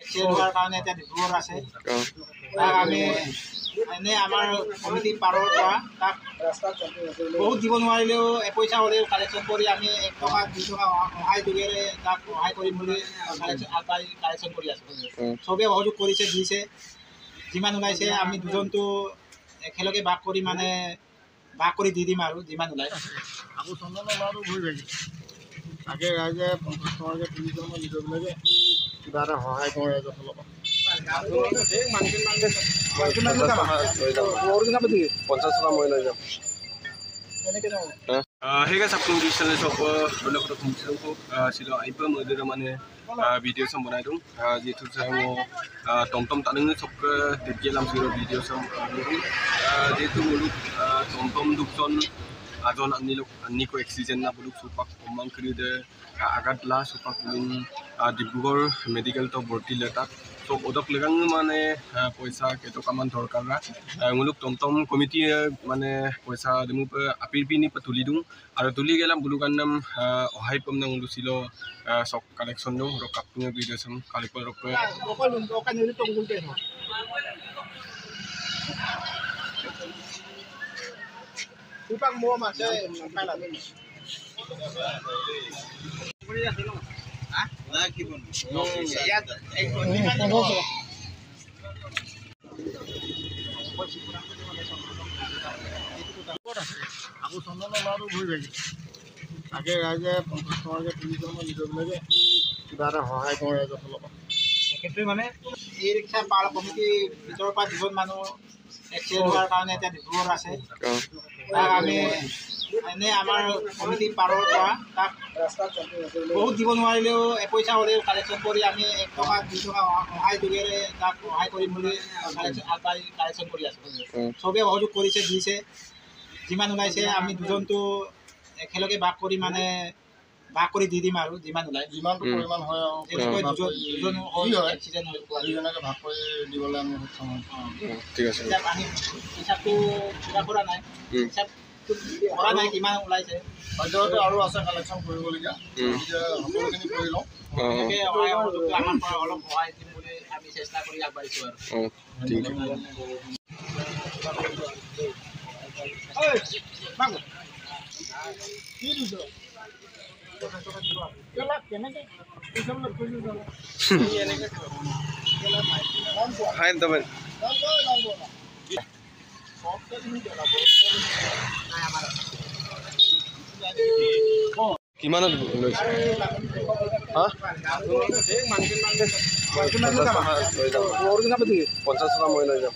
হোৱাৰ কাৰণে এতিয়া ডিব্ৰুগড় আছে। তাক আমি এনে আমাৰ কমিটি পাৰৰ পৰা তাক বহুত দিব নোৱাৰিলেও এপইচা হ'লেও কালেকশ্যন কৰি আমি 1 টকা 2 টকা সহায় যোগেৰে তাক সহায় কৰিম বুলি কালেকশ্যন কৰি আছোঁ। চবেই সহযোগ কৰিছে, দিছে, যিমান ওলাইছে আমি দুজনটো একেলগে ভাগ কৰি দি দিম আৰু যিমান ওলাই। আকৌ চন্দন ল'ৰাটো ভৰি ভাগি তাকে ৰাইজে 50 টকাকৈ 30জনমান নিজৰ বিলাকে কিবা এটা সহায় কৰে ৰাইজৰ ফালৰ পৰা। Hingga Sabtu di sana sopo boleh ketemu satu silo iba mengeder mana video sama itu jitu saya mau tom tak dengar sok ke dalam silo video sama jitu mulut tom dukson adon ani ko oxygen na buluk supak omang keride agak lah supak bulun Dibrugarh medical তো ভর্তি লেটা তো ওদক লেগাং মানে পয়সা কেটকামান দরকার না মুলুক টমটম committee মানে পয়সা দিমু আপির পিনি তুলি দিওঁ আর তুলি গেলাম বুলুকার নাম অহাই পম না মুলু ছিল সব কালেকশন দিওঁ রক কাপুঙে ভিডিও চাম কালিপর rock Upang mo mas kailan? Ha? Lagi pun. Siap. আকৌ চন্দন ল'ৰাটো ভৰি ভাগি তাকে ৰাইজে 50 টকাকৈ 30জনমান নিজৰ বিলাকে কিবা এটা সহায় কৰে ৰাইজৰ ফালৰ পৰা। সেক্ৰেটাৰী মানে এই ৰিক্সা পাৰ কমিটি ভিতৰৰ পৰা দুজন মানুহ এক্সিডেণ্ট হোৱাৰ কাৰণে এতিয়া ডিব্ৰুগড় আছে। তাক আমি এনে আমাৰ কমিটি পাৰৰ পৰা তাক বহুত দিব নোৱাৰিলেও এপইচা হ'লেও কালেকশ্যন কৰি আমি 1 টকা 2 টকা সহায় যোগেৰে তাক সহায় কৰিম বুলি কালেকশ্যন কৰি আছোঁ। চবেই সহযোগ কৰিছে, দিছে, যিমান ওলাইছে আমি দুজনটো একেলগে ভাগ কৰি দি দিম আৰু যিমান ওলাই। যিমানটো পৰিমাণ হয় আৰু তেনেকৈ দুজন এক্সিডেণ্ট দুজনকে ভাগ কৰি দিবলৈ আমি সক্ষম হ'ম। ঠিক আছে। আমি হিচাপটো পুৰা কৰা নাই, হিচাপটো কৰা নাই কিমান ওলাইছে। হয়তো আৰু আছে কালেকশ্যন কৰিবলগীয়া, সকলোখিনি কৰি লওঁ। আমাৰ পৰা অলপ সহায় দিম বুলি আমি চেষ্টা কৰি আগবাঢ়িছোঁ কিমানত লৈছে? হা 50 টকা মই লৈ যাম।